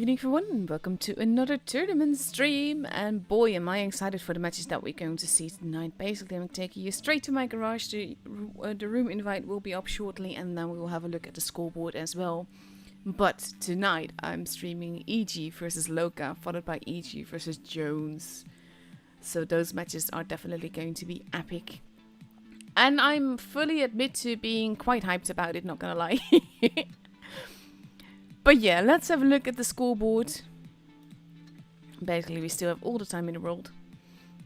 evening everyone, welcome to another tournament stream, and boy am I excited for the matches that we're going to see tonight. Basically I'm taking you straight to my garage, the room invite will be up shortly and then we will have a look at the scoreboard as well. But tonight I'm streaming EG versus Loka, followed by EG versus Jones. So those matches are definitely going to be epic. And I'm fully admit to being quite hyped about it, not gonna lie. But yeah, let's have a look at the scoreboard. Basically, we still have all the time in the world.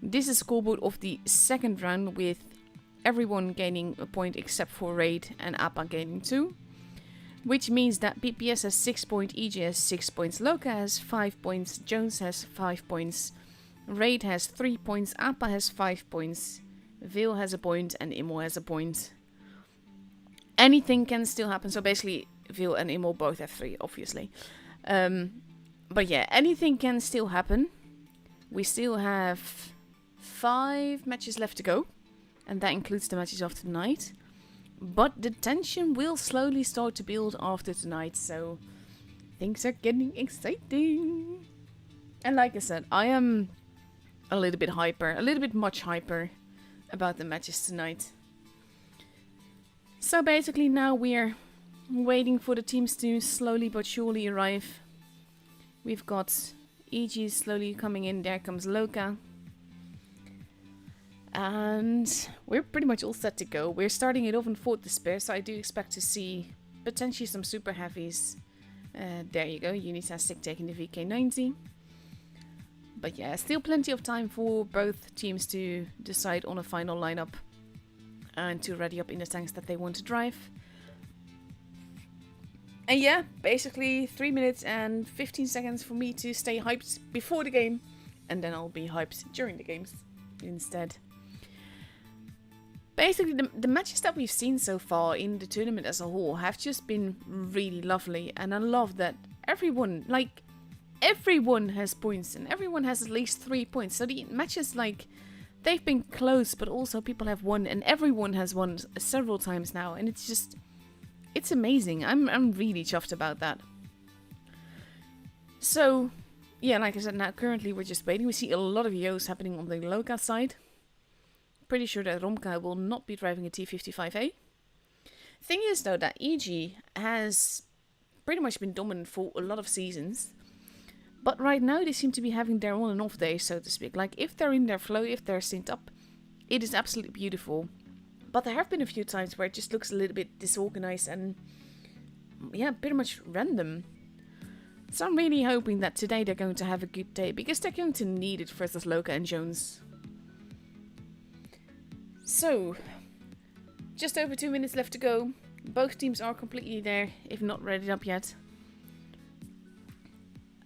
This is scoreboard of the second round with everyone gaining a point except for Raid and Appa gaining 2. Which means that BPS has 6 points, EG has 6 points, Loka has 5 points, Jones has 5 points, Raid has 3 points, Appa has 5 points, Veil has a point and Imo has a point. Anything can still happen, so basically Veil and Imo both have 3, obviously. But yeah, anything can still happen. We still have 5 matches left to go. And that includes the matches of tonight. But the tension will slowly start to build after tonight. So things are getting exciting. And like I said, I am a little bit hyper. A little bit much hyper about the matches tonight. So basically now we're waiting for the teams to slowly but surely arrive. We've got EG slowly coming in. There comes Loka. And we're pretty much all set to go. We're starting it off in 4th Despair, so I do expect to see potentially some super heavies. There you go, Unitastic taking the VK90. But yeah, still plenty of time for both teams to decide on a final lineup and to ready up in the tanks that they want to drive. And yeah, basically 3 minutes and 15 seconds for me to stay hyped before the game. And then I'll be hyped during the games instead. Basically, the matches that we've seen so far in the tournament as a whole have just been really lovely. And I love that everyone has points and everyone has at least 3 points. So the matches, they've been close, but also people have won and everyone has won several times now. And it's just... it's amazing. I'm really chuffed about that. So, yeah, like I said, now currently we're just waiting. We see a lot of Yos happening on the Loka side. Pretty sure that Romka will not be driving a T55A. Thing is, though, that EG has pretty much been dominant for a lot of seasons. But right now they seem to be having their on and off days, so to speak. Like, if they're in their flow, if they're synced up, it is absolutely beautiful. But there have been a few times where it just looks a little bit disorganized and, yeah, pretty much random. So I'm really hoping that today they're going to have a good day, because they're going to need it versus Loka and Jones. So, just over 2 minutes left to go. Both teams are completely there, if not ready up yet.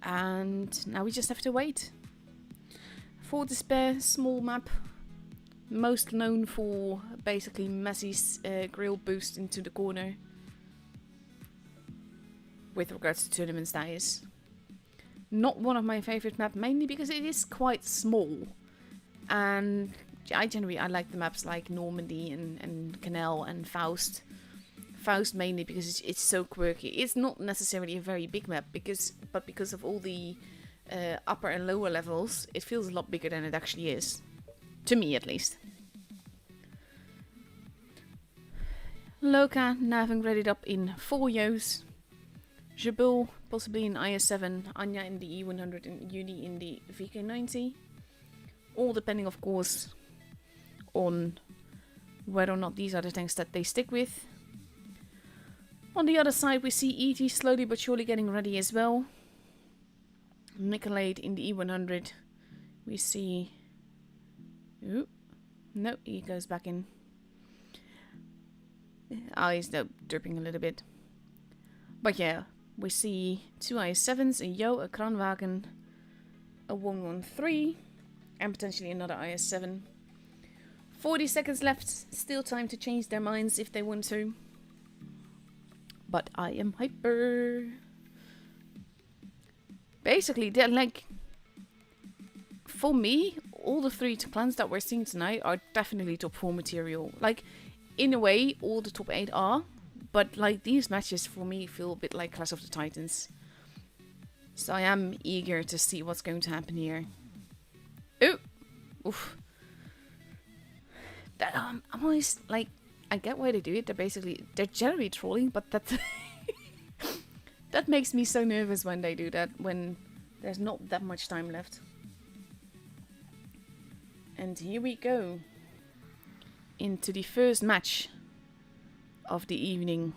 And now we just have to wait. 4th Despair, small map. Most known for basically Messi's grill boost into the corner. With regards to tournaments, that is. Not one of my favorite maps, mainly because it is quite small. And I like the maps like Normandy and Canal and Faust. Faust mainly because it's so quirky. It's not necessarily a very big map, but because of all the upper and lower levels, it feels a lot bigger than it actually is. To me, at least. Loka now having readied up in 4 Yos. Jabul possibly in IS-7, Anya in the E100 and Uni in the VK90. All depending, of course, on whether or not these are the tanks that they stick with. On the other side, we see EG slowly but surely getting ready as well. Nicolet in the E100. We see... ooh. No, he goes back in. He's dripping a little bit. But yeah, we see 2 IS-7s, a Yo, a Kranwagen, a 113, and potentially another IS-7. 40 seconds left, still time to change their minds if they want to. But I am hyper. Basically, they're like... for me, all the 3 clans that we're seeing tonight are definitely top 4 material. Like, in a way, all the top 8 are. But, like, these matches for me feel a bit like Clash of the Titans. So I am eager to see what's going to happen here. Oh! Oof. That, I'm always, like, I get why they do it. They're generally trolling, but that... that makes me so nervous when they do that, when there's not that much time left. And here we go. Into the first match of the evening.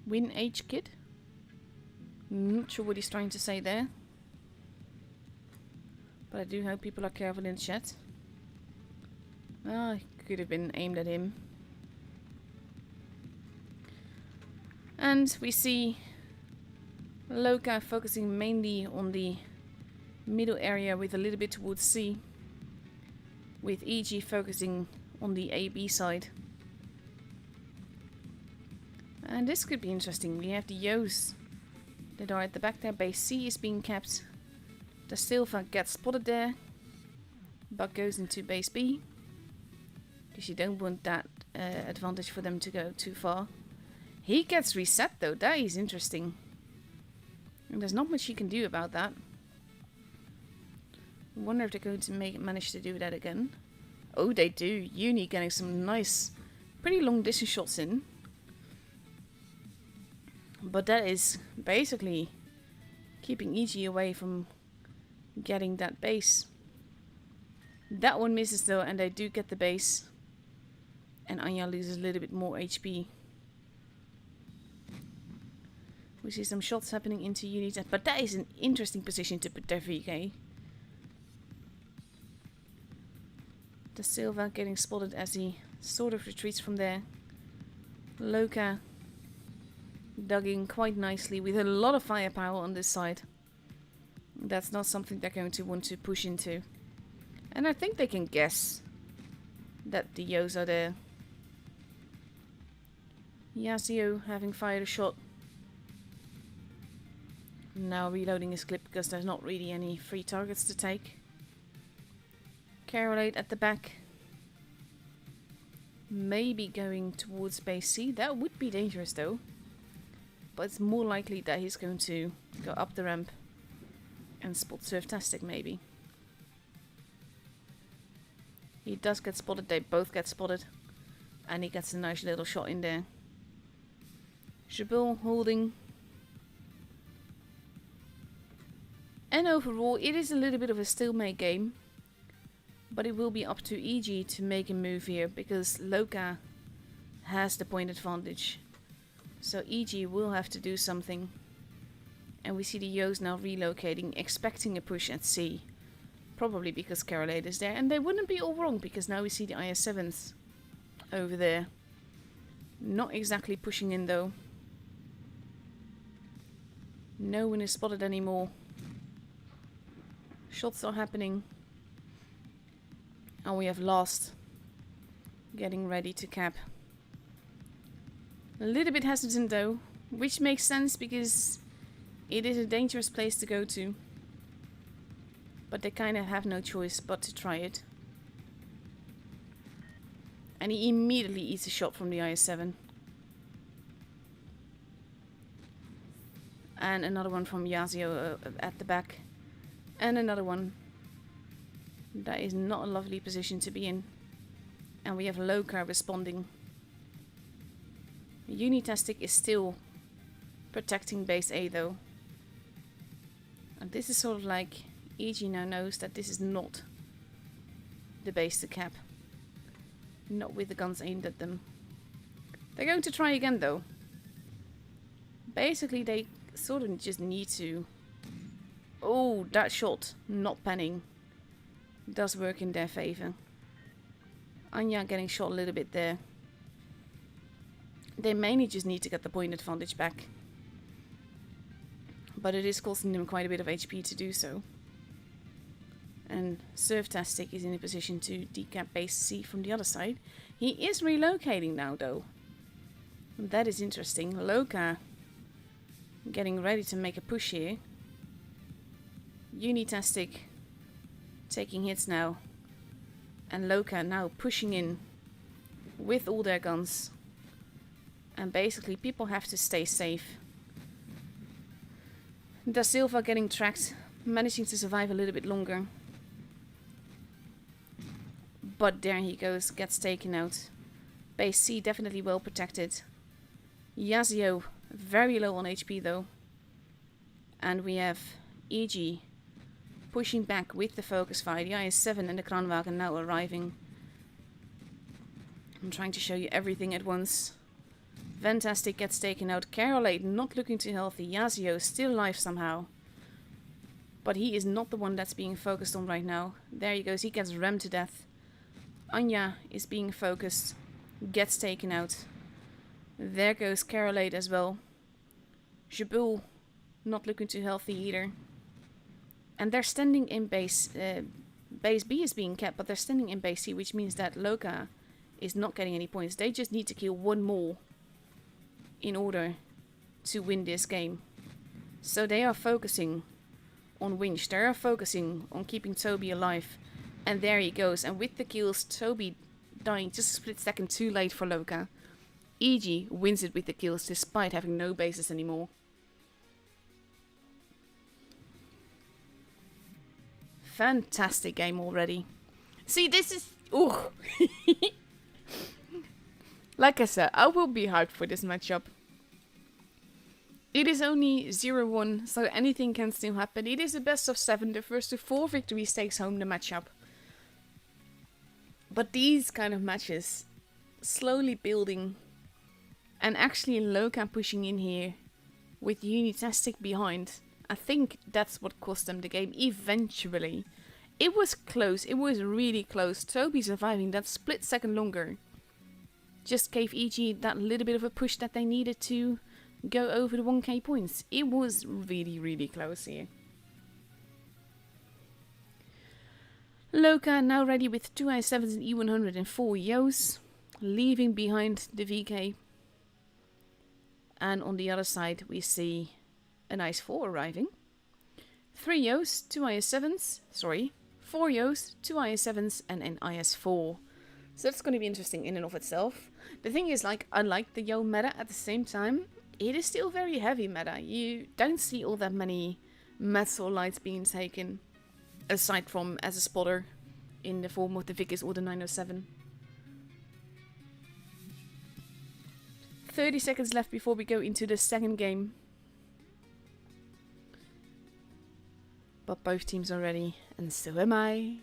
Win H kid? Not sure what he's trying to say there. But I do hope people are careful in the chat. Ah, it could have been aimed at him. And we see Loka focusing mainly on the middle area with a little bit towards C. With EG focusing on the AB side. And this could be interesting. We have the Yos that are at the back there. Base C is being kept. The Silva gets spotted there. But goes into base B. Because you don't want that advantage for them to go too far. He gets reset though. That is interesting. And there's not much he can do about that. I wonder if they're going to manage to do that again. Oh, they do. Uni getting some nice, pretty long distance shots in. But that is basically keeping EG away from getting that base. That one misses though, and they do get the base. And Anya loses a little bit more HP. We see some shots happening into Unit, but that is an interesting position to put their VK. The Silva getting spotted as he sort of retreats from there. Loka dug in quite nicely with a lot of firepower on this side. That's not something they're going to want to push into. And I think they can guess that the Yos are there. Yasuo having fired a shot. Now reloading his clip because there's not really any free targets to take. Carolate at the back. Maybe going towards base C. That would be dangerous though. But it's more likely that he's going to go up the ramp and spot Surftastic maybe. He does get spotted, they both get spotted. And he gets a nice little shot in there. Jabul holding. And overall, it is a little bit of a stalemate game. But it will be up to EG to make a move here, because Loka has the point advantage. So EG will have to do something. And we see the Yos now relocating, expecting a push at C. Probably because Carolade is there. And they wouldn't be all wrong, because now we see the IS-7s over there. Not exactly pushing in though. No one is spotted anymore. Shots are happening. And we have Last getting ready to cap. A little bit hesitant though, which makes sense because it is a dangerous place to go to. But they kind of have no choice but to try it. And he immediately eats a shot from the IS-7. And another one from Yasuo at the back. And another one. That is not a lovely position to be in. And we have Loka responding. Unitastic is still protecting base A though. And this is sort of like EG now knows that this is not the base to cap. Not with the guns aimed at them. They're going to try again though. Basically they sort of just need to... Oh, that shot, not panning, does work in their favor. Anya getting shot a little bit there. They mainly just need to get the point advantage back. But it is costing them quite a bit of HP to do so. And Surftastic is in a position to decap base C from the other side. He is relocating now though. That is interesting. Loka getting ready to make a push here. Unitastic taking hits now. And Loka now pushing in with all their guns. And basically people have to stay safe. Da Silva getting tracked, managing to survive a little bit longer. But there he goes, gets taken out. Base C definitely well protected. Yazio very low on HP though. And we have EG pushing back with the focus fire. The IS-7 and the Kranwagen now arriving. I'm trying to show you everything at once. Fantastic gets taken out. Carolate not looking too healthy. Yazio still alive somehow. But he is not the one that's being focused on right now. There he goes, he gets rammed to death. Anya is being focused. Gets taken out. There goes Carolate as well. Jabul not looking too healthy either. And they're standing in base. Base B is being kept, but they're standing in base C, which means that Loka is not getting any points. They just need to kill one more in order to win this game. So they are focusing on Winch. They are focusing on keeping Toby alive. And there he goes. And with the kills, Toby dying just a split second too late for Loka. EG wins it with the kills despite having no bases anymore. Fantastic game already. See, this is... Ooh. Like I said, I will be hyped for this matchup. It is only 0-1, so anything can still happen. It is a best of 7. The first to 4 victories takes home the matchup. But these kind of matches, slowly building, and actually Loka pushing in here with Unitastic behind, I think that's what cost them the game eventually. It was close, it was really close. Toby surviving that split second longer just gave EG that little bit of a push that they needed to go over the 1k points. It was really, really close here. Loka now ready with 2 I7s, an E100 and 4 Yos, leaving behind the VK. And on the other side we see an IS-4 arriving. 3 Yos, 2 IS-7s, 4 Yos, 2 IS-7s and an IS-4. So that's going to be interesting in and of itself. The thing is, like, I like the Yo meta at the same time. It is still very heavy meta. You don't see all that many metal lights being taken, aside from as a spotter in the form of the Vickers or the 907. 30 seconds left before we go into the second game. But both teams are ready, and so am I.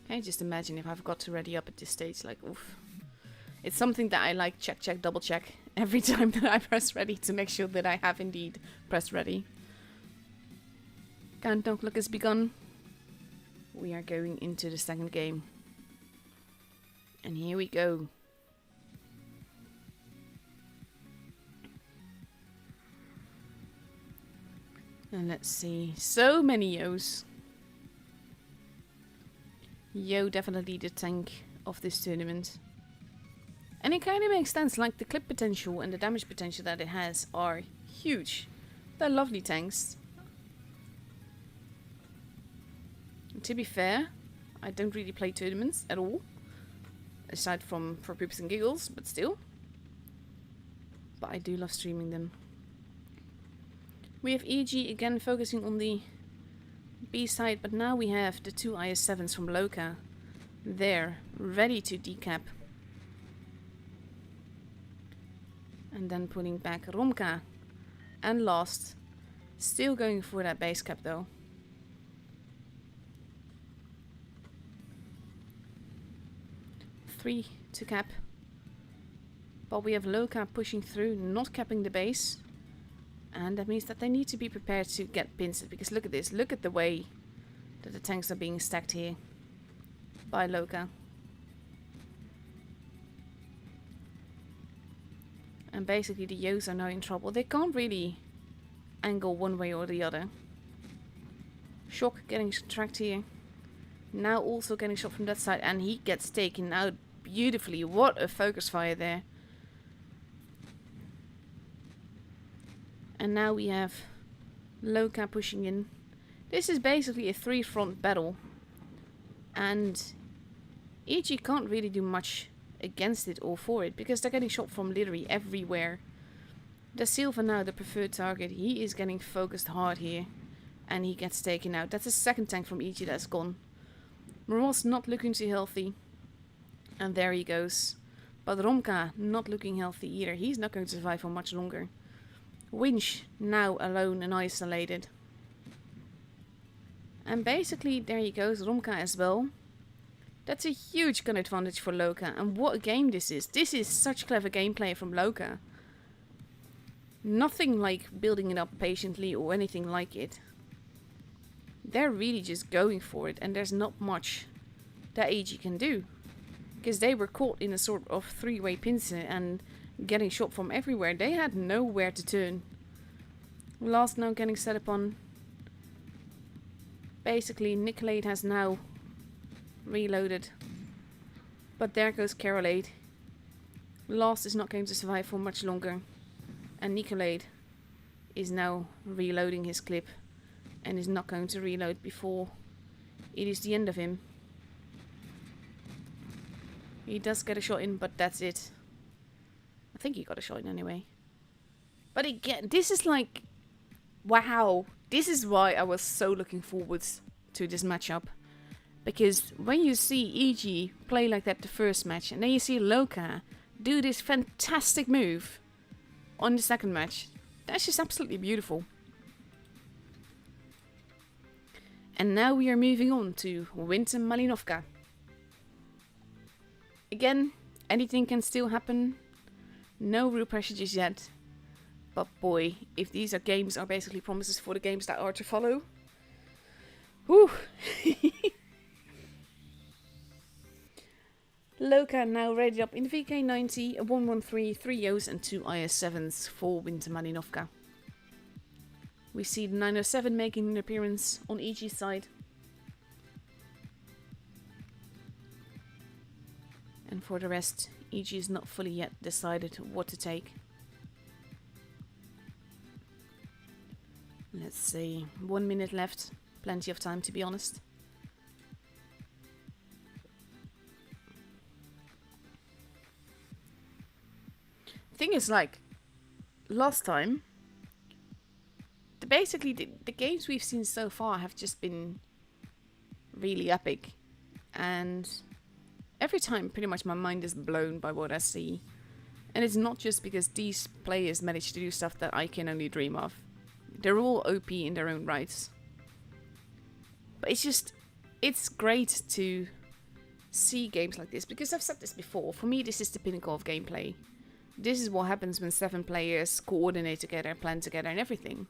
Can you just imagine if I've got to ready up at this stage? Like, oof. It's something that I like check, double check every time that I press ready to make sure that I have indeed pressed ready. Countdown clock has begun. We are going into the second game. And here we go. And let's see. So many Yos. Yo definitely the tank of this tournament. And it kind of makes sense, like the clip potential and the damage potential that it has are huge. They're lovely tanks. And to be fair, I don't really play tournaments at all. Aside from for poops and giggles, but still. But I do love streaming them. We have EG again focusing on the B side, but now we have the 2 IS-7s from Loka there, ready to decap. And then putting back Romka. And last, still going for that base cap though. Three to cap. But we have Loka pushing through, not capping the base. And that means that they need to be prepared to get pinced, because look at this. Look at the way that the tanks are being stacked here by Loka. And basically the Yos are now in trouble. They can't really angle one way or the other. Shock getting tracked here. Now also getting shot from that side, and he gets taken out beautifully. What a focus fire there. And now we have Loka pushing in. This is basically a 3-front battle. And EG can't really do much against it or for it, because they're getting shot from literally everywhere. Da Silva now, the preferred target, he is getting focused hard here. And he gets taken out. That's the second tank from EG that's gone. Moros not looking too healthy. And there he goes. But Romka not looking healthy either. He's not going to survive for much longer. Winch now alone and isolated. And basically there he goes, Romka as well. That's a huge gun advantage for Loka. And what a game this is. This is such clever gameplay from Loka. Nothing like building it up patiently or anything like it. They're really just going for it, and there's not much that AG can do. Because they were caught in a sort of three-way pincer and getting shot from everywhere. They had nowhere to turn. Last now getting set upon. Basically, Nicolet has now reloaded. But there goes Carolade. Last is not going to survive for much longer. And Nicolet is now reloading his clip. And is not going to reload before it is the end of him. He does get a shot in, but that's it. I think he got a shot in anyway. But again, this is like... wow. This is why I was so looking forward to this matchup. Because when you see EG play like that the first match, and then you see Loka do this fantastic move on the second match, that's just absolutely beautiful. And now we are moving on to Winston Malinovka. Again, anything can still happen. No real pressure just yet. But boy, if these games are basically promises for the games that are to follow. Whew. Loka now ready up in the VK90, a 113, 3 O's and 2 IS7s for Winston Malinovka. We see the 907 making an appearance on EG's side. And for the rest, EG is not fully yet decided what to take. Let's see, 1 minute left. Plenty of time, to be honest. Thing is, like, last time, basically the games we've seen so far have just been really epic. And every time, pretty much, my mind is blown by what I see. And it's not just because these players manage to do stuff that I can only dream of. They're all OP in their own rights. But it's just, it's great to see games like this, because I've said this before, for me this is the pinnacle of gameplay. This is what happens when 7 players coordinate together, plan together and everything.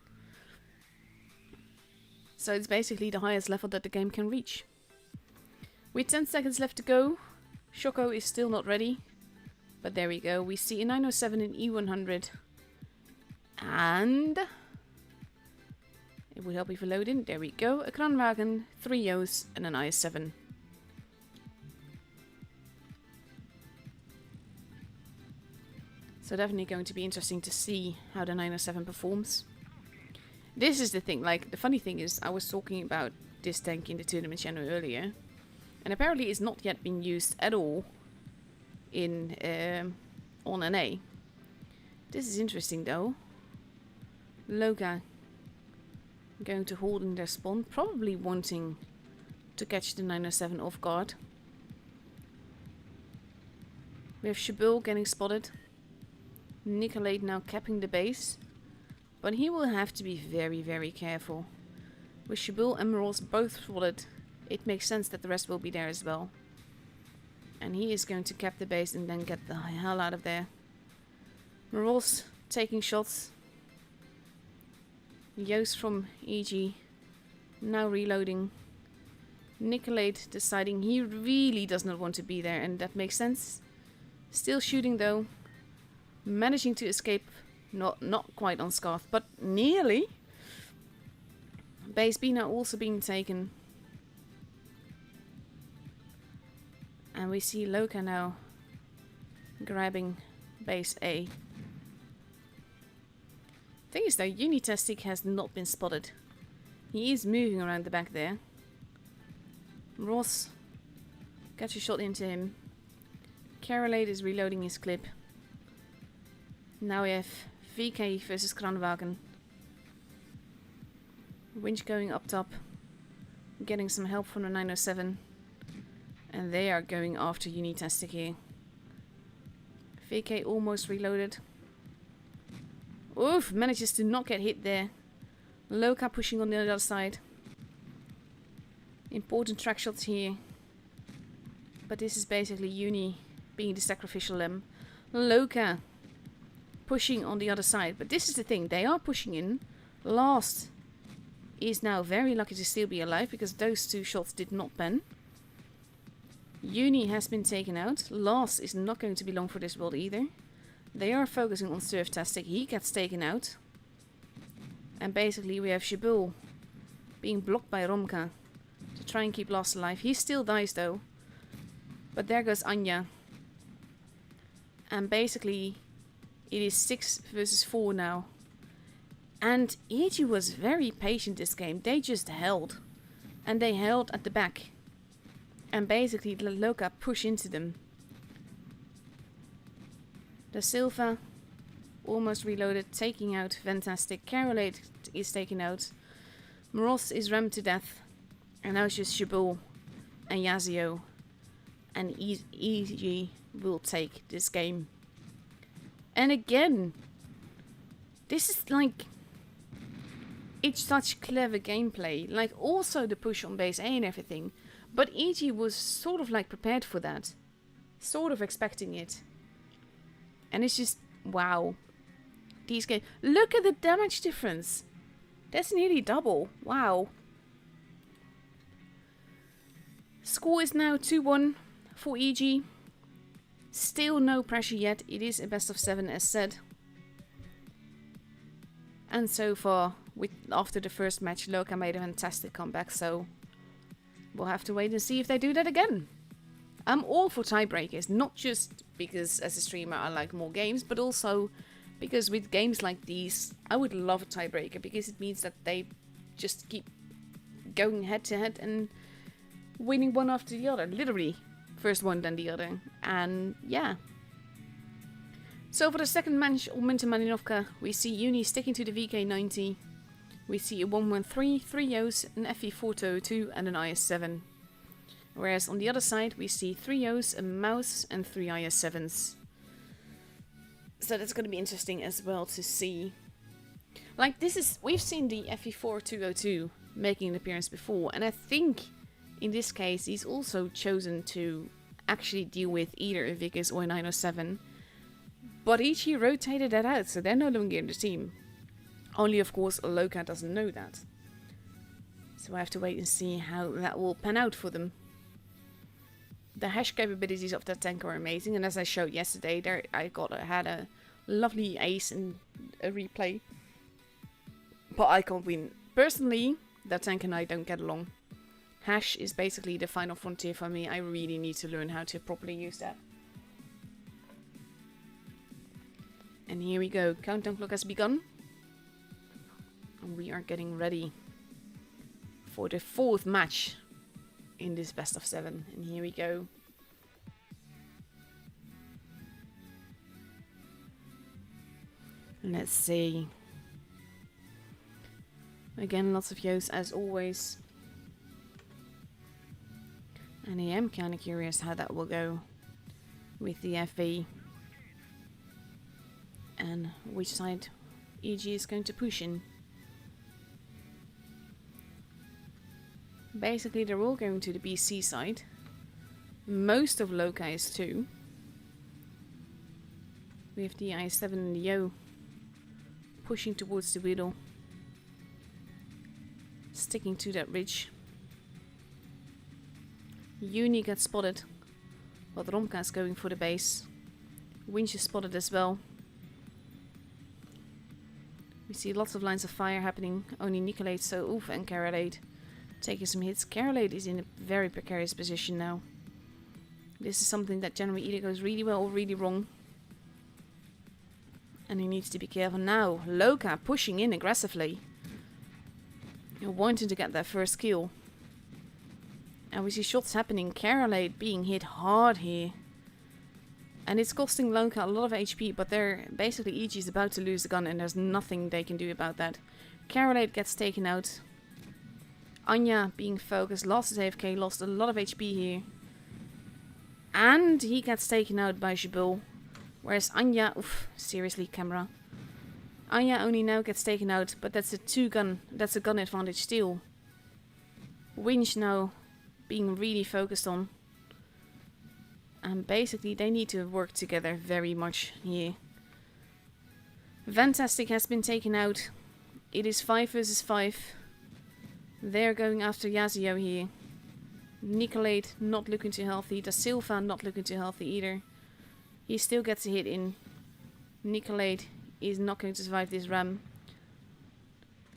So it's basically the highest level that the game can reach. With 10 seconds left to go, Shoko is still not ready. But there we go, we see a 907 in E100. And... it would help if we load in. There we go. A Kranwagen, 3 O's and an IS7. So definitely going to be interesting to see how the 907 performs. This is the thing, like, the funny thing is, I was talking about this tank in the tournament channel earlier. And apparently it's not yet been used at all in on NA. This is interesting though. Loka going to hold in their spawn, probably wanting to catch the 907 off guard. We have Shabul getting spotted. Nicolet now capping the base. But he will have to be very, very careful. With Shabul and Moros both spotted, it makes sense that the rest will be there as well. And he is going to cap the base and then get the hell out of there. Moros taking shots. Joost from EG now reloading. Nicolet deciding he really does not want to be there, and that makes sense. Still shooting though. Managing to escape. Not quite unscarred, but nearly. Base B now also being taken. And we see Loka now grabbing base A. Thing is though, Unitastic has not been spotted. He is moving around the back there. Ross Gets a shot into him. Nicolet is reloading his clip. Now we have VK versus Kranwagen. Winch going up top. Getting some help from the 907. And they are going after Unitastic here. VK almost reloaded. Oof, manages to not get hit there. Loka pushing on the other side. Important track shots here. But this is basically Uni being the sacrificial lamb. Loka pushing on the other side. But this is the thing, they are pushing in. Last is now very lucky to still be alive because those two shots did not pen. Uni has been taken out. Last is not going to be long for this world either. They are focusing on Surftastic. He gets taken out. And basically we have Shibul being blocked by Romka to try and keep Last alive. He still dies though. But there goes Anya. And basically it is 6 versus 4 now. And EG was very patient this game. They just held. And they held at the back. And basically Loka push into them. Da Silva almost reloaded, taking out Fantastic. Nicolet is taken out. Moros is rammed to death. And now it's just Shibul and Yazio. And EG will take this game. And again, this is like, it's such clever gameplay. Like also the push on base A and everything. But EG was sort of like prepared for that. Sort of expecting it. And it's just, wow. These games, look at the damage difference. That's nearly double. Wow. Score is now 2-1 for EG. Still no pressure yet. It is a best of 7 as said. And so far, after the first match, Loka made a fantastic comeback. So we'll have to wait and see if they do that again. I'm all for tiebreakers, not just because as a streamer I like more games, but also because with games like these, I would love a tiebreaker because it means that they just keep going head to head and winning one after the other. Literally, first one then the other. And yeah. So for the second match on Winston Malinovka, we see Uni sticking to the VK90. We see a 113, 3 O's, an FE402 and an IS7. Whereas on the other side we see 3 O's, a mouse and 3 IS7s. So that's going to be interesting as well to see. Like this is, we've seen the FE4202 making an appearance before. And I think in this case he's also chosen to actually deal with either a Vickers or a 907. But Ichi rotated that out, so they're no longer in the team. Only of course Loka doesn't know that. So I have to wait and see how that will pan out for them. The hash capabilities of that tank are amazing, and as I showed yesterday, there I had a lovely ace in a replay. But I can't win. Personally, that tank and I don't get along. Hash is basically the final frontier for me. I really need to learn how to properly use that. And here we go. Countdown clock has begun. And we are getting ready for the 4th match in this best of 7. And here we go. Let's see. Again, lots of Yos as always. And I am kind of curious how that will go with the FV. And which side EG is going to push in. Basically, they're all going to the BC side. Most of Loka is too. We have the I7 and the Yo pushing towards the Whittle. Sticking to that ridge. Uni gets spotted. But Romka is going for the base. Winch is spotted as well. We see lots of lines of fire happening. Only Nicolet, so Oof and Nicolet taking some hits. Nicolet is in a very precarious position now. This is something that generally either goes really well or really wrong. And he needs to be careful now. Loka pushing in aggressively. Wanting to get that first kill. And we see shots happening. Nicolet being hit hard here. And it's costing Loka a lot of HP, but they're basically EG is about to lose the gun and there's nothing they can do about that. Nicolet gets taken out. Anya being focused, lost his AFK, lost a lot of HP here. And he gets taken out by Jabul. Whereas Anya, oof, seriously camera. Anya only now gets taken out, but that's a gun advantage still. Winch now being really focused on. And basically they need to work together very much here. Fantastic has been taken out. It is 5 versus 5. They're going after Yazio here. Nicolet not looking too healthy. Da Silva not looking too healthy either. He still gets a hit in. Nicolet is not going to survive this ram.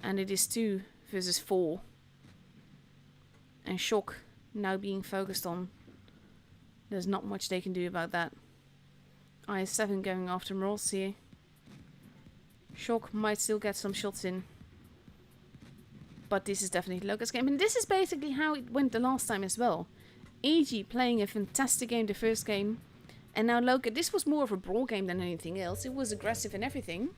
And it is 2 versus 4. And Shock now being focused on. There's not much they can do about that. IS-7 going after Morals here. Shock might still get some shots in. But this is definitely Loka's game. And this is basically how it went the last time as well. EG playing a fantastic game the first game. And now Loka, this was more of a brawl game than anything else. It was aggressive and everything.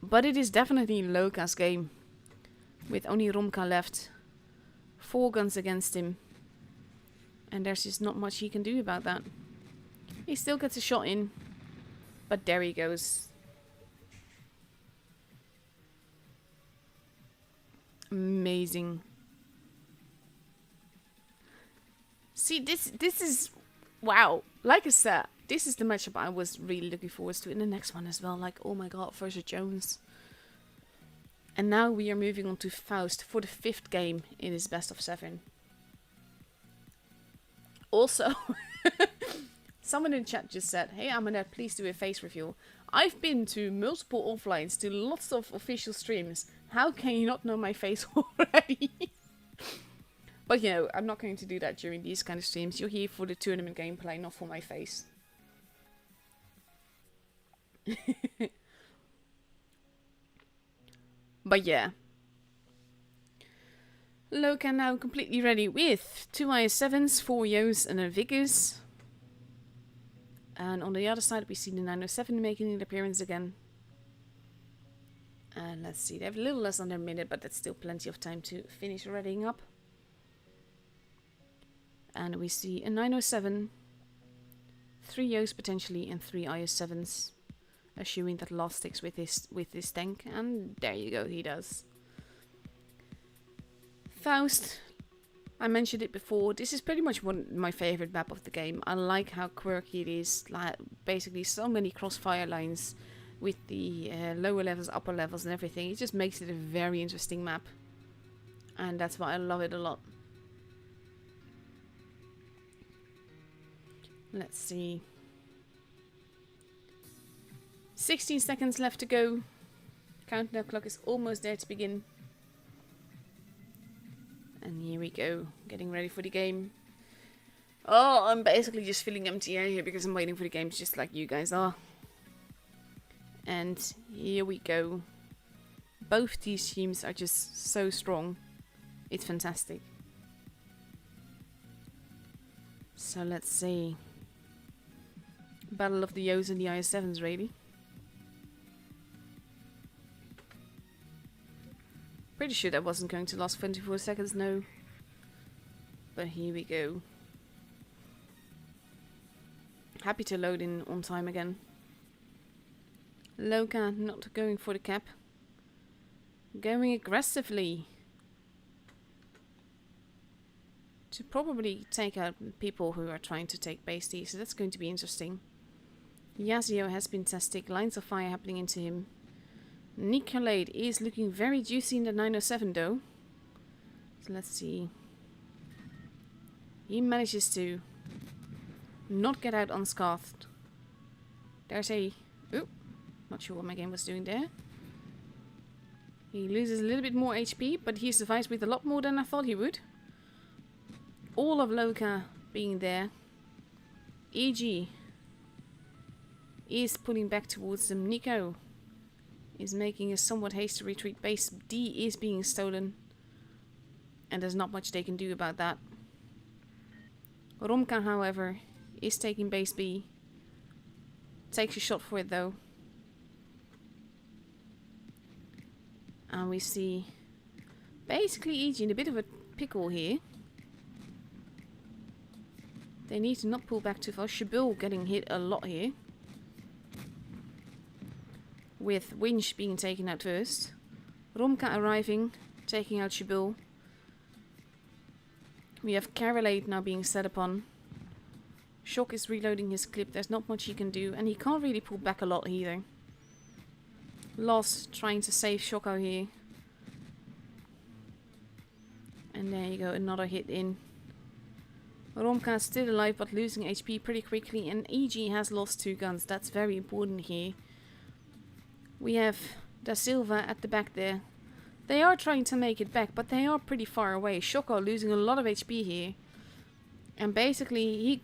But it is definitely Loka's game. With only Romka left. 4 guns against him. And there's just not much he can do about that. He still gets a shot in. But there he goes. Amazing. See, this is... Wow. Like I said, this is the matchup I was really looking forward to in the next one as well. Like, oh my god, versus Jones. And now we are moving on to Faust for the 5th game in his best of 7. Also, someone in chat just said, hey Amanette, please do a face reveal. I've been to multiple offlines, to lots of official streams. How can you not know my face already? But you know, I'm not going to do that during these kind of streams. You're here for the tournament gameplay, not for my face. But yeah. Loka now completely ready with 2 IS-7s, 4 Yos and a Vickers. And on the other side we see the 907 making an appearance again. And let's see, they have a little less than a minute, but that's still plenty of time to finish readying up. And we see a 907, 3 Yos potentially, and 3 IS-7s. Assuming that Lost sticks with this tank, and there you go, he does. Faust, I mentioned it before, this is pretty much my favorite map of the game. I like how quirky it is, like basically so many crossfire lines with the lower levels, upper levels and everything. It just makes it a very interesting map. And that's why I love it a lot. Let's see. 16 seconds left to go. Countdown clock is almost there to begin. And here we go, getting ready for the game. Oh, I'm basically just feeling empty air here because I'm waiting for the games just like you guys are. And here we go. Both these teams are just so strong. It's fantastic. So let's see. Battle of the Yos and the IS-7s, really. Pretty sure that wasn't going to last 24 seconds, no. But here we go. Happy to load in on time again. Loka not going for the cap. Going aggressively. To probably take out people who are trying to take base D, so that's going to be interesting. Yazio has been tested, lines of fire happening into him. Nicolet is looking very juicy in the 907 though. So let's see. He manages to not get out unscathed. There's a... Ooh, not sure what my game was doing there. He loses a little bit more HP, but he survives with a lot more than I thought he would. All of Loka being there. EG is pulling back towards them. Nico is making a somewhat hasty retreat. Base D is being stolen. And there's not much they can do about that. Romka, however, is taking base B. Takes a shot for it though. And we see basically EG in a bit of a pickle here. They need to not pull back too far. Shabil getting hit a lot here. With Winch being taken out first. Romka arriving, taking out Shabil. We have Carolate now being set upon. Shock is reloading his clip. There's not much he can do. And he can't really pull back a lot either. Lost trying to save Shoko here. And there you go, another hit in. Romka is still alive but losing HP pretty quickly. And EG has lost 2 guns. That's very important here. We have Da Silva at the back there. They are trying to make it back, but they are pretty far away. Shoko losing a lot of HP here. And basically,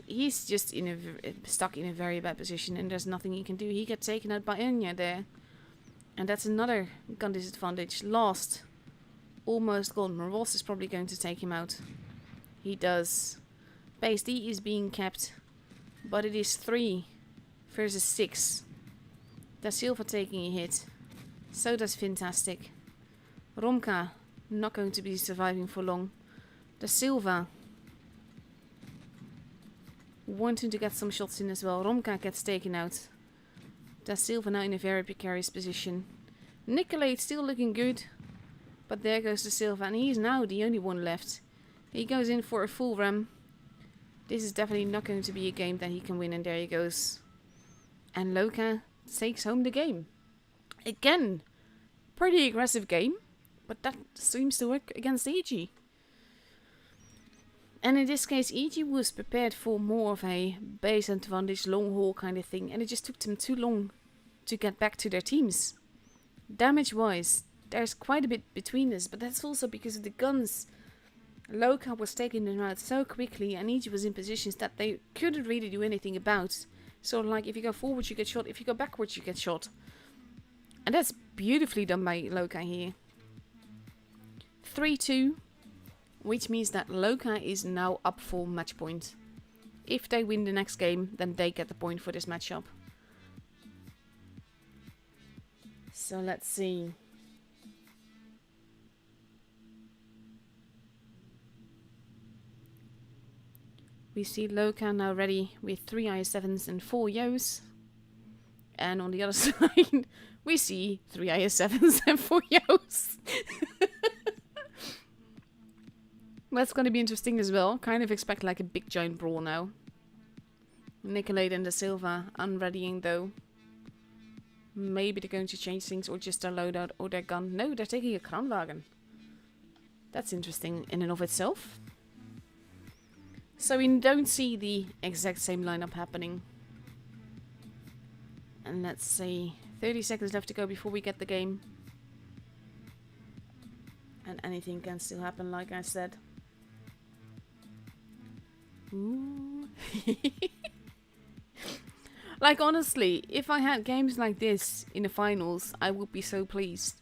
he's just stuck in a very bad position, and there's nothing he can do. He gets taken out by Enya there. And that's another gun disadvantage. Lost. Almost gone. Ross is probably going to take him out. He does. Base D is being kept. But it is 3 versus 6. Da Silva taking a hit. So does Fantastic. Romka not going to be surviving for long. Da Silva wanting to get some shots in as well. Romka gets taken out. Da Silva now in a very precarious position. Nicolet still looking good. But there goes Da Silva. And he's now the only one left. He goes in for a full ram. This is definitely not going to be a game that he can win. And there he goes. And Loka takes home the game. Again, pretty aggressive game. But that seems to work against EG. And in this case, EG was prepared for more of a base advantage, long haul kind of thing. And it just took them too long to get back to their teams. Damage-wise, there's quite a bit between us. But that's also because of the guns. Loka was taking them out so quickly. And EG was in positions that they couldn't really do anything about. So like, if you go forward, you get shot. If you go backwards, you get shot. And that's beautifully done by Loka here. 3-2. Which means that Loka is now up for match point. If they win the next game, then they get the point for this matchup. So let's see. We see Loka now ready with 3 IS-7s and 4 Yos. And on the other side, we see 3 IS-7s and 4 Yos. That's going to be interesting as well. Kind of expect like a big giant brawl now. Nicolet and Da Silva unreadying though. Maybe they're going to change things or just their loadout or their gun. No, they're taking a Kranwagen. That's interesting in and of itself. So we don't see the exact same lineup happening. And let's see. 30 seconds left to go before we get the game. And anything can still happen, like I said. Ooh. Like honestly, if I had games like this in the finals, I would be so pleased.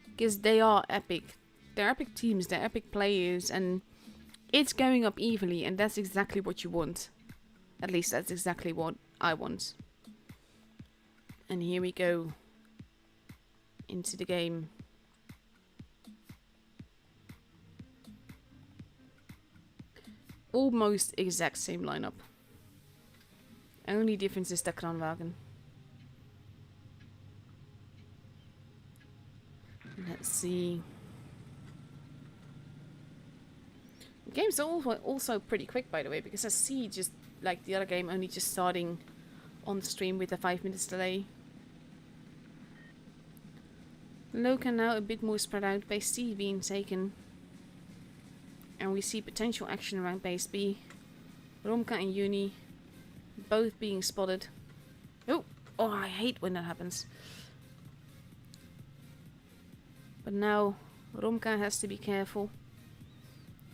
Because they are epic. They're epic teams, they're epic players, and it's going up evenly, and that's exactly what you want. At least that's exactly what I want. And here we go. Into the game. Almost exact same lineup. Only difference is the Kranwagen. Let's see. The game's also pretty quick, by the way, because I see just like the other game only just starting on the stream with a 5 minutes delay. Loka now a bit more spread out, base C being taken. And we see potential action around base B. Romka and Uni both being spotted. Oh, I hate when that happens. But now Romka has to be careful.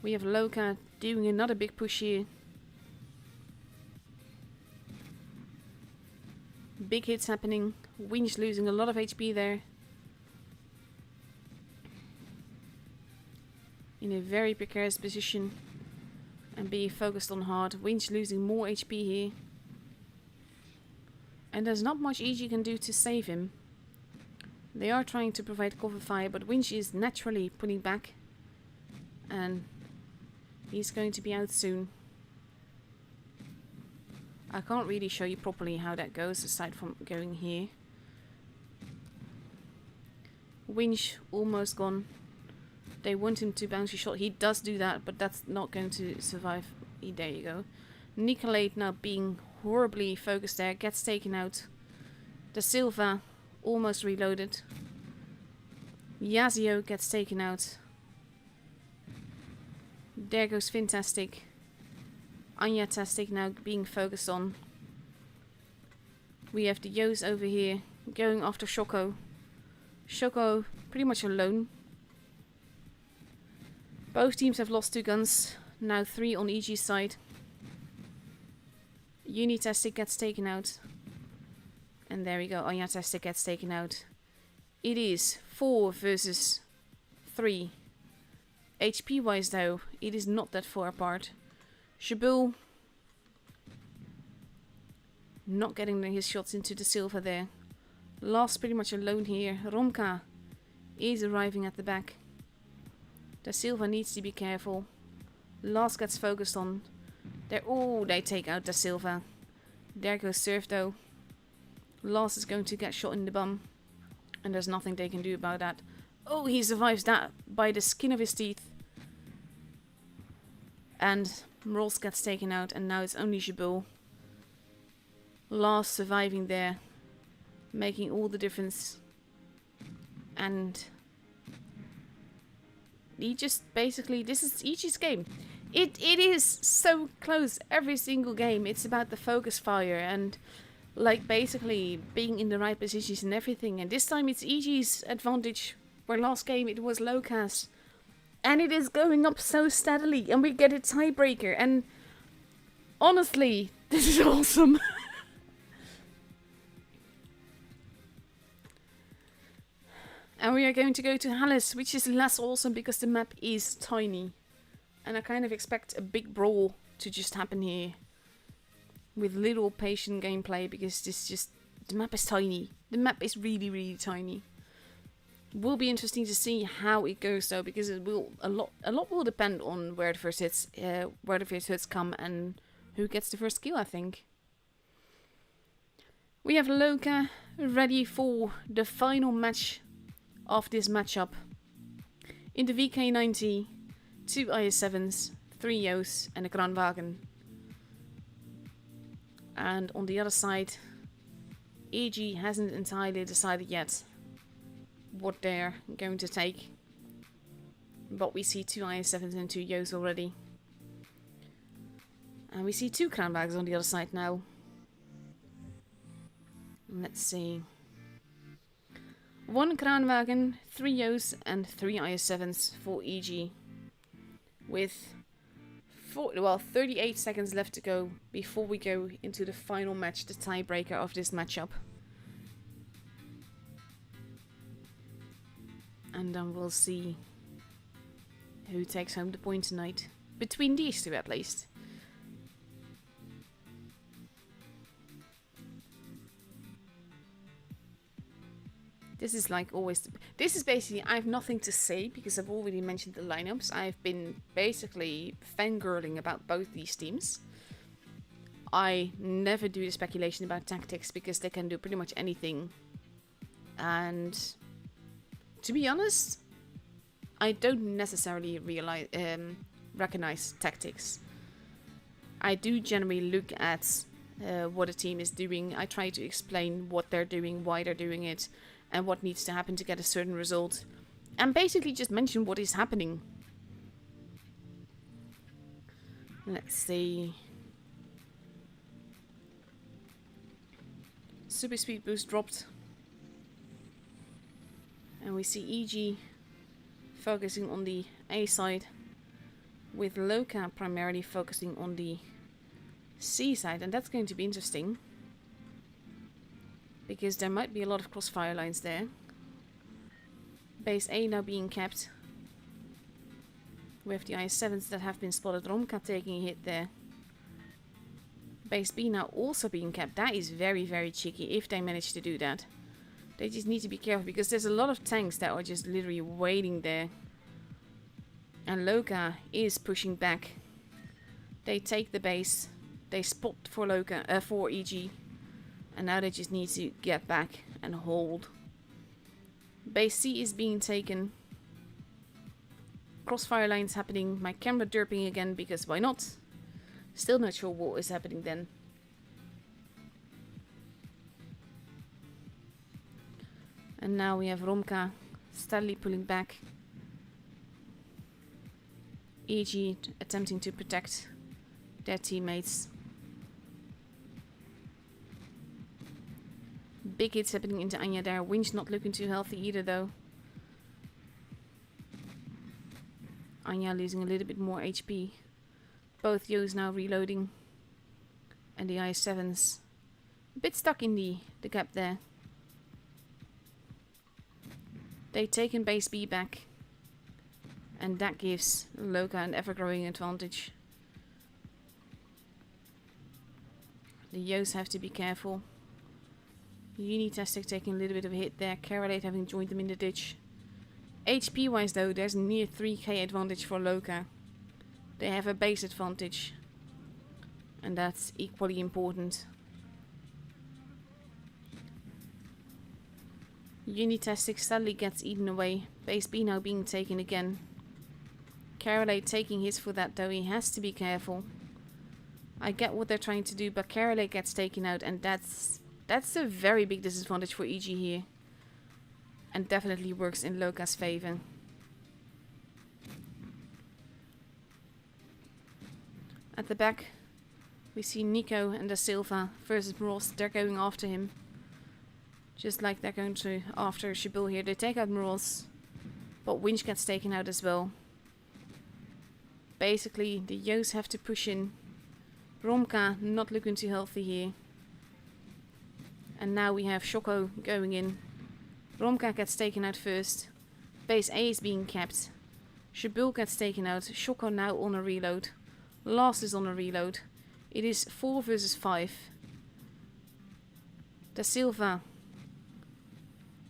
We have Loka doing another big push here. Big hits happening. Winch losing a lot of HP there. in a very precarious position and being focused on hard. Winch losing more HP here. And there's not much EG can do to save him. They are trying to provide cover fire, but Winch is naturally pulling back. And he's going to be out soon. I can't really show you properly how that goes, aside from going here. Winch almost gone. They want him to bounce a shot. He does do that, but that's not going to survive. There you go. Nicolet now being horribly focused there. Gets taken out. Da Silva almost reloaded. Yazio gets taken out. There goes Fantastic. Anya-tastic now being focused on. We have the Yos over here going after Shoko. Shoko pretty much alone. Both teams have lost 2 guns. Now 3 on EG's side. Unitastic gets taken out. And there we go. Anya-tastic gets taken out. It is 4 versus 3. HP wise though, it is not that far apart. Shabul not getting his shots into the Silva there. Last pretty much alone here. Romka is arriving at the back. Da Silva needs to be careful. Last gets focused on. There, oh, they take out Da Silva. There goes Surf though. Last is going to get shot in the bum. And there's nothing they can do about that. Oh, he survives that by the skin of his teeth. And Rolls gets taken out, and now it's only Jabul. Last surviving there, making all the difference. And he just basically, this is EG's game. It is so close every single game. It's about the focus fire and like basically being in the right positions and everything. And this time it's EG's advantage, where last game it was low cast. And it is going up so steadily, and we get a tiebreaker. And honestly, this is awesome. And we are going to go to Hallis, which is less awesome because the map is tiny. And I kind of expect a big brawl to just happen here. With little patient gameplay, because the map is tiny. The map is really, really tiny. Will be interesting to see how it goes though, because it will a lot will depend on where the first hits come and who gets the first kill, I think. We have Loka ready for the final match of this matchup. In the VK90, 2 IS-7s, 3 Yos and a Kranwagen. And on the other side, EG hasn't entirely decided yet what they're going to take. But we see 2 IS-7s and 2 Yos already. And we see 2 Kranwagens on the other side now. Let's see. 1 Kranwagen, 3 Yos and 3 IS-7s for EG. With 38 seconds left to go before we go into the final match, the tiebreaker of this matchup. And then we'll see who takes home the point tonight. Between these two, at least. This is like always... This is basically... I have nothing to say because I've already mentioned the lineups. I've been basically fangirling about both these teams. I never do the speculation about tactics because they can do pretty much anything. And... to be honest, I don't necessarily recognize tactics. I do generally look at what a team is doing. I try to explain what they're doing, why they're doing it, and what needs to happen to get a certain result. And basically just mention what is happening. Let's see. Super speed boost dropped. And we see EG focusing on the A side, with Loka primarily focusing on the C side, and that's going to be interesting because there might be a lot of crossfire lines there. Base A now being kept. We have the IS-7s that have been spotted. Romka taking a hit there. Base B now also being kept. That is very, very cheeky if they manage to do that. They just need to be careful because there's a lot of tanks that are just literally waiting there. And Loka is pushing back. They take the base. They spot for Loka, for EG. And now they just need to get back and hold. Base C is being taken. Crossfire lines happening. My camera derping again because why not? Still not sure what is happening then. And now we have Romka steadily pulling back. EG attempting to protect their teammates. Big hits happening into Anya there. Winch not looking too healthy either though. Anya losing a little bit more HP. Both Yos now reloading. And the IS-7s a bit stuck in the gap there. They've taken base B back. And that gives Loka an ever-growing advantage. The Yos have to be careful. Unitastic taking a little bit of a hit there. Carolate having joined them in the ditch. HP wise though, there's near 3k advantage for Loka. They have a base advantage. And that's equally important. Unitastic sadly gets eaten away. Base B now being taken again. Carolate taking his for that though, he has to be careful. I get what they're trying to do, but Carolate gets taken out and that's a very big disadvantage for EG here. And definitely works in Loka's favor. At the back, we see Nico and Da Silva versus Moroz. They're going after him. Just like they're going to after Shabil here. They take out Moroz. But Winch gets taken out as well. Basically, the Yos have to push in. Romka not looking too healthy here. And now we have Shoko going in. Romka gets taken out first. Base A is being kept. Shabil gets taken out. Shoko now on a reload. Last is on a reload. It is 4 versus 5. Da Silva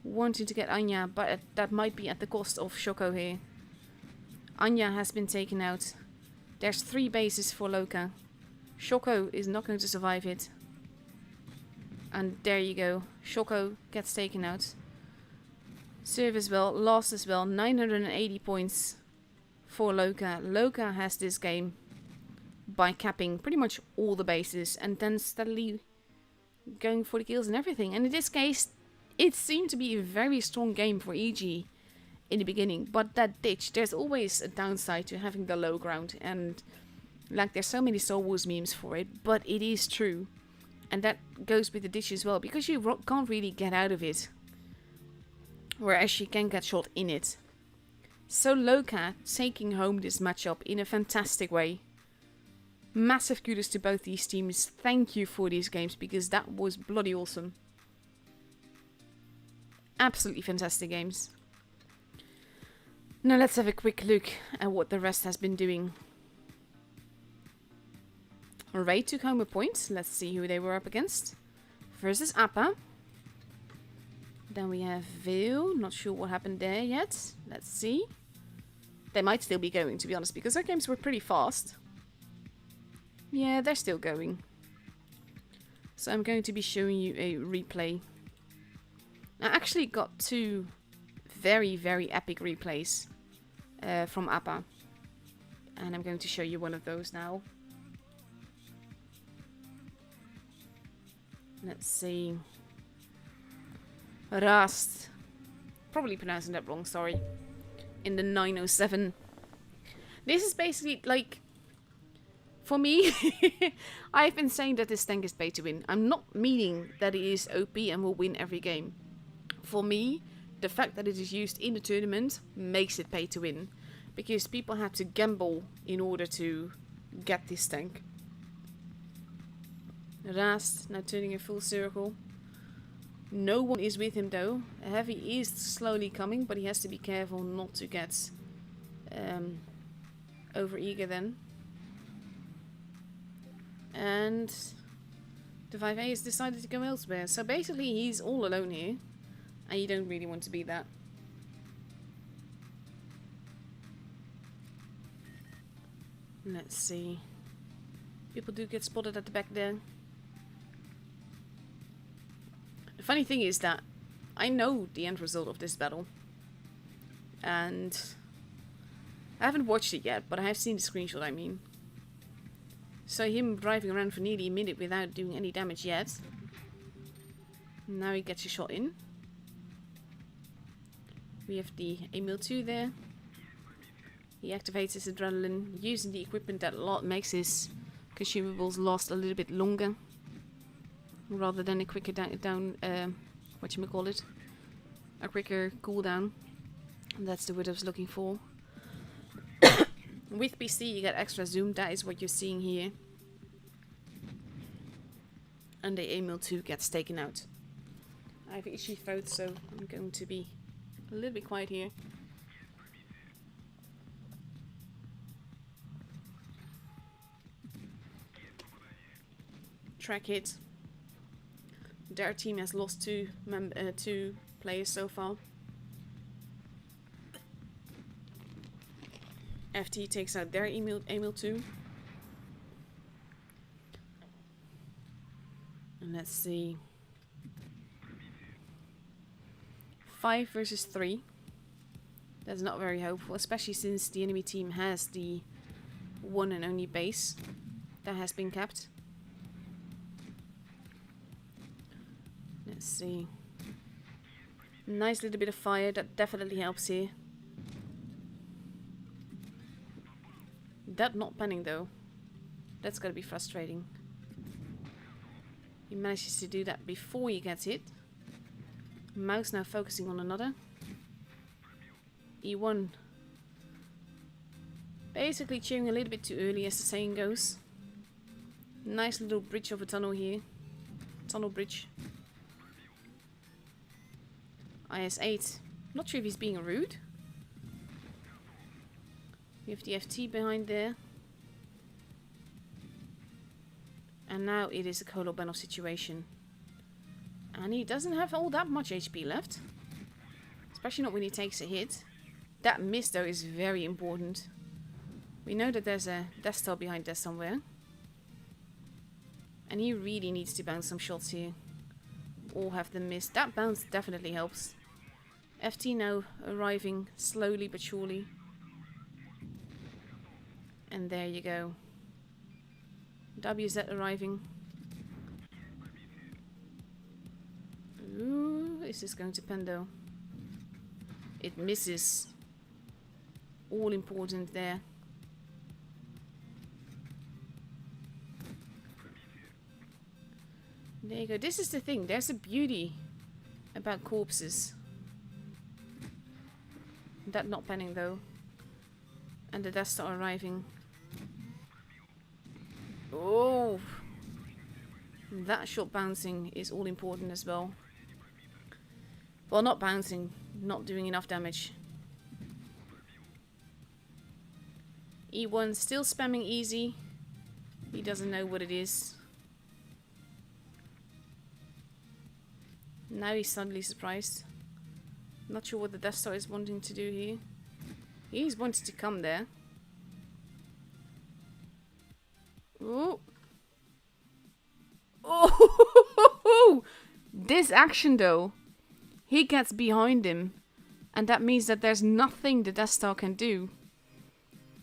wanting to get Anya, but that might be at the cost of Shoko here. Anya has been taken out. There's 3 bases for Loka. Shoko is not going to survive it. And there you go. Shoko gets taken out. Serve as well. Lost as well. 980 points for Loka. Loka has this game by capping pretty much all the bases and then steadily going for the kills and everything. And in this case, it seemed to be a very strong game for EG in the beginning. But that ditch, there's always a downside to having the low ground. And like there's so many Star Wars memes for it, but it is true. And that goes with the ditch as well, because you can't really get out of it. Whereas you can get shot in it. So Loka taking home this matchup in a fantastic way. Massive kudos to both these teams. Thank you for these games, because that was bloody awesome. Absolutely fantastic games. Now let's have a quick look at what the rest has been doing. Ray took home a point. Let's see who they were up against. Versus Appa. Then we have Veil. Not sure what happened there yet. Let's see. They might still be going, to be honest, because their games were pretty fast. Yeah, they're still going. So I'm going to be showing you a replay. I actually got 2 very, very epic replays from Appa. And I'm going to show you one of those now. Let's see. Rast. Probably pronouncing that wrong, sorry. In the 907. This is basically like... For me, I've been saying that this tank is pay to win. I'm not meaning that it is OP and will win every game. For me, the fact that it is used in the tournament makes it pay to win. Because people have to gamble in order to get this tank. Rast now turning a full circle. No one is with him though. A heavy is slowly coming, but he has to be careful not to get over-eager then. And the 5A has decided to go elsewhere. So basically he's all alone here. And you don't really want to be that. Let's see. People do get spotted at the back there. The funny thing is that I know the end result of this battle. And I haven't watched it yet, but I have seen the screenshot, I mean. So him driving around for nearly a minute without doing any damage yet. Now he gets a shot in. We have the Emil 2 there. He activates his adrenaline using the equipment that makes his consumables last a little bit longer. Rather than a quicker whatchamacallit, a quicker cooldown. That's the word I was looking for. With PC you get extra zoom, that is what you're seeing here. And the Emil 2 gets taken out. I have itchy throat, so I'm going to be a little bit quiet here. Track hit. Their team has lost two players so far. FT takes out their Emil 2. And let's see. 5 versus 3. That's not very hopeful, especially since the enemy team has the one and only base that has been kept. Let's see. Nice little bit of fire, that definitely helps here. That not panning though. That's gotta be frustrating. He manages to do that before he gets hit. Mouse now focusing on another. E1 basically cheering a little bit too early, as the saying goes. Nice little bridge of a tunnel here. Tunnel bridge. IS-8. Not sure if he's being rude. We have the FT behind there. And now it is a Kolobanov situation. And he doesn't have all that much HP left. Especially not when he takes a hit. That miss though is very important. We know that there's a Death Star behind there somewhere. And he really needs to bounce some shots here. Or have them missed. That bounce definitely helps. FT now arriving slowly but surely. And there you go. WZ arriving. Ooh, is this going to pen though? It misses. All important there. There you go. This is the thing. There's a beauty about corpses. That not penning though. And the Death Star arriving. Oh! That shot bouncing is all important as well. Well, not bouncing. Not doing enough damage. E1 still spamming easy. He doesn't know what it is. Now he's suddenly surprised. Not sure what the Death Star is wanting to do here. He's wanted to come there. Ooh. Oh! This action though. He gets behind him. And that means that there's nothing the Death Star can do.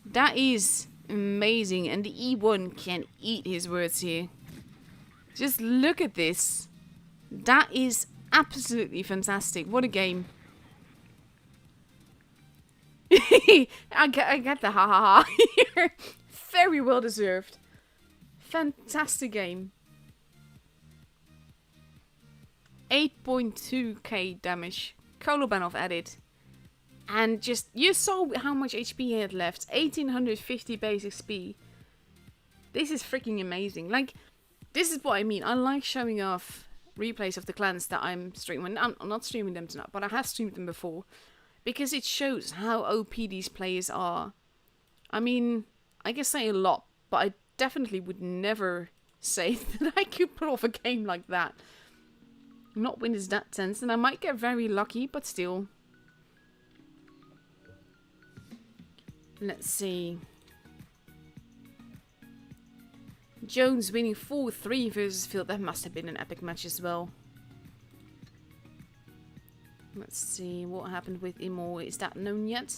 That is amazing. And the E1 can eat his words here. Just look at this. That is absolutely fantastic. What a game. I get the ha ha ha here. Very well deserved. Fantastic game. 8.2k damage. Kolobanov added. And just, you saw how much HP he had left. 1850 base XP. This is freaking amazing. Like, this is what I mean. I like showing off replays of the clans that I'm streaming. I'm not streaming them tonight, but I have streamed them before. Because it shows how OP these players are. I mean, I can say a lot, but I definitely would never say that I could pull off a game like that. Not when it's that tense, and I might get very lucky, but still. Let's see. Jones winning 4-3 versus Field. That must have been an epic match as well. Let's see what happened with Imo. Is that known yet?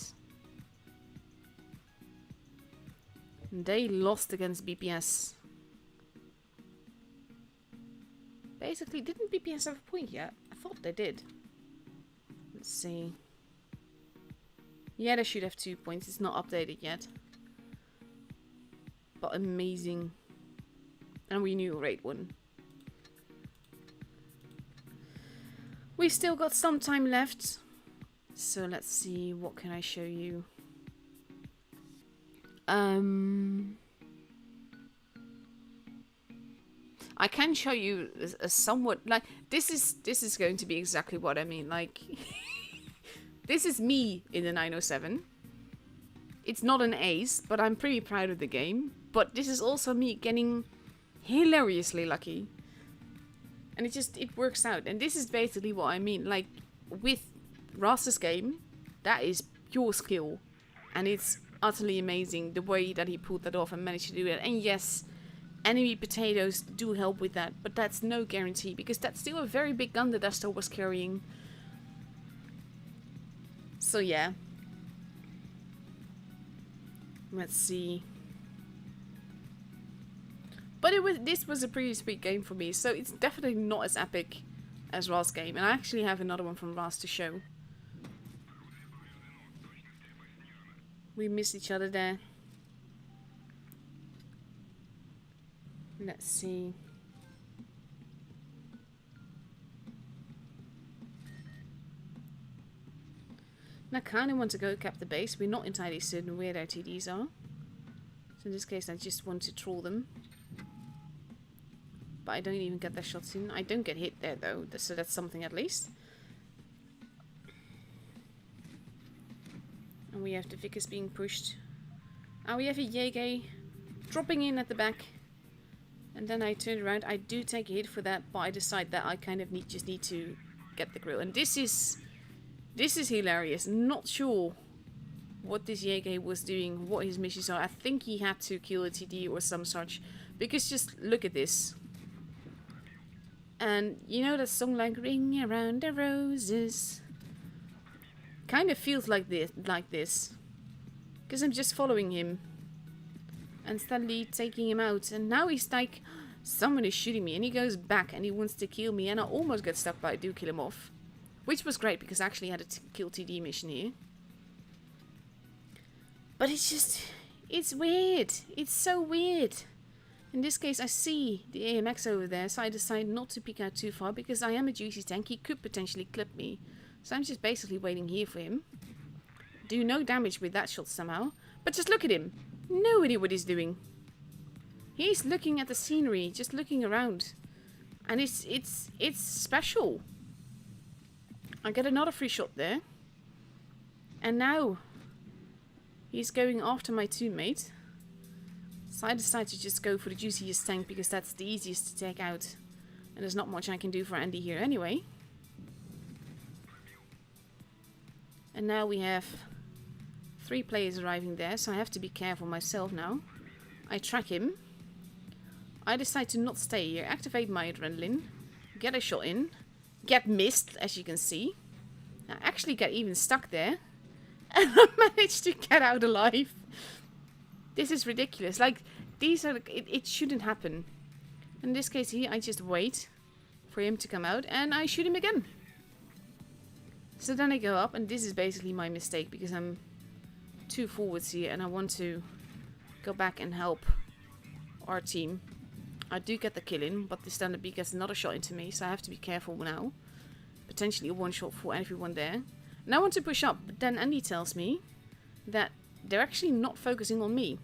They lost against BPS. Basically, didn't BPS have a point yet? I thought they did. Let's see. Yeah, they should have 2 points. It's not updated yet. But amazing. And we knew Raid 1. We still got some time left. So let's see, what can I show you? I can show you a somewhat, like, this is going to be exactly what I mean. Like, this is me in the 907. It's not an ace, but I'm pretty proud of the game. But this is also me getting hilariously lucky. And it works out. And this is basically what I mean. Like, with Raster's game, that is pure skill. And it's utterly amazing the way that he pulled that off and managed to do it. And yes, enemy potatoes do help with that. But that's no guarantee. Because that's still a very big gun that Astor was carrying. So yeah. Let's see. But this was a pretty sweet game for me, so it's definitely not as epic as Ras' game. And I actually have another one from Ras to show. We missed each other there. Let's see. And I kind of want to go cap the base. We're not entirely certain where their TDs are. So in this case, I just want to troll them. But I don't even get their shots in. I don't get hit there though, so that's something at least. And we have the Vickers being pushed. And we have a Yege dropping in at the back. And then I turn around. I do take a hit for that, but I decide that I kind of just need to get the grill. And this is hilarious. Not sure what this Yege was doing, what his missions are. I think he had to kill a TD or some such. Because just look at this. And you know that song like Ring Around the Roses? Kind of feels like this. Because I'm just following him. And steadily taking him out. And now he's like, someone is shooting me. And he goes back and he wants to kill me. And I almost get stuck, but I do kill him off. Which was great because I actually had a kill TD mission here. But it's just, it's weird. It's so weird. In this case, I see the AMX over there, so I decide not to peek out too far because I am a juicy tank. He could potentially clip me. So I'm just basically waiting here for him. Do no damage with that shot somehow. But just look at him. No idea what he's doing. He's looking at the scenery, just looking around. And it's special. I get another free shot there. And now he's going after my teammate. So I decide to just go for the juiciest tank because that's the easiest to take out. And there's not much I can do for Andy here anyway. And now we have 3 players arriving there, so I have to be careful myself now. I track him. I decide to not stay here, activate my adrenaline, get a shot in, get missed, as you can see. I actually get even stuck there. And I managed to get out alive. This is ridiculous. Like, these are... It shouldn't happen. In this case here, I just wait for him to come out and I shoot him again. So then I go up, and this is basically my mistake because I'm 2 forwards here and I want to go back and help our team. I do get the kill in, but the standard B gets another shot into me, so I have to be careful now. Potentially a 1-shot for everyone there. And I want to push up, but then Andy tells me that they're actually not focusing on me.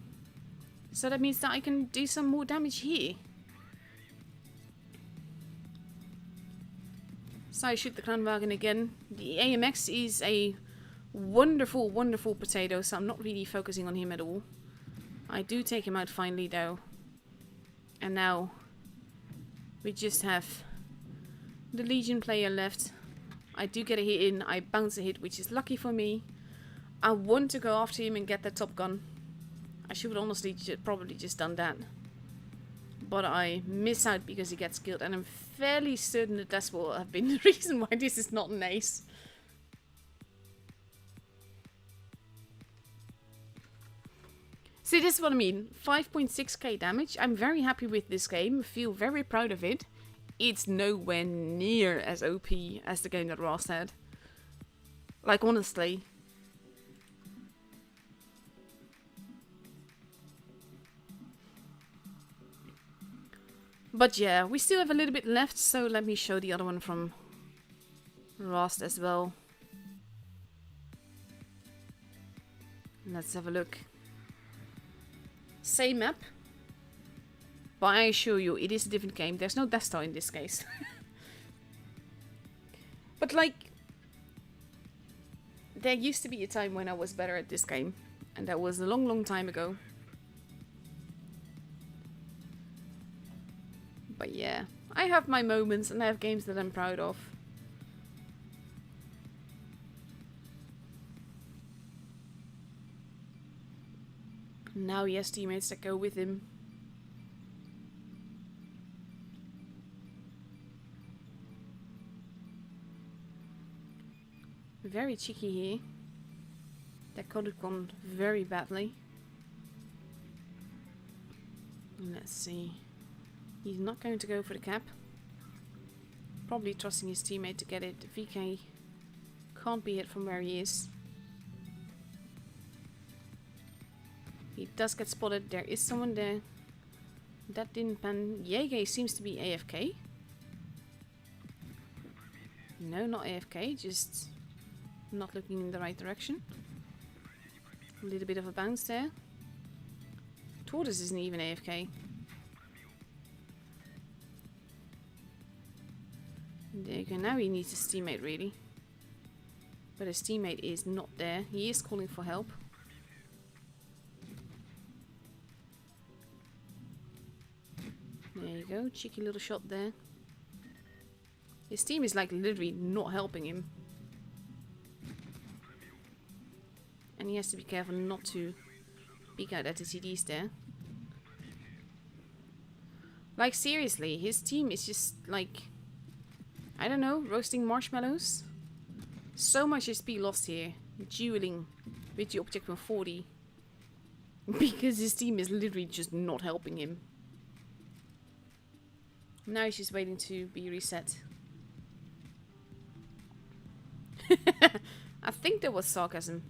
So that means that I can do some more damage here. So I shoot the Kranwagen again. The AMX is a wonderful, wonderful potato, so I'm not really focusing on him at all. I do take him out finally though. And now we just have the Legion player left. I do get a hit in, I bounce a hit, which is lucky for me. I want to go after him and get that top gun. I should honestly probably just done that. But I miss out because he gets killed, and I'm fairly certain that that will have been the reason why this is not an ace. See, this is what I mean. 5.6k damage. I'm very happy with this game. I feel very proud of it. It's nowhere near as OP as the game that Ross had. Like, honestly. But yeah, we still have a little bit left, so let me show the other one from Rost as well. Let's have a look. Same map. But I assure you, it is a different game. There's no Death Star in this case. But like, there used to be a time when I was better at this game. And that was a long, long time ago. But yeah, I have my moments and I have games that I'm proud of. Now he has teammates that go with him. Very cheeky here. That could have gone very badly. Let's see. He's not going to go for the cap. Probably trusting his teammate to get it. VK can't be hit from where he is. He does get spotted. There is someone there. That didn't pan. Yege seems to be AFK. No, not AFK. Just not looking in the right direction. A little bit of a bounce there. Tortoise isn't even AFK. There you go. Now he needs his teammate, really. But his teammate is not there. He is calling for help. There you go. Cheeky little shot there. His team is like literally not helping him. And he has to be careful not to peek out at the CDs there. Like seriously, his team is just like, I don't know, roasting marshmallows. So much XP lost here, dueling with the object 140. Because his team is literally just not helping him. Now he's just waiting to be reset. I think that was sarcasm.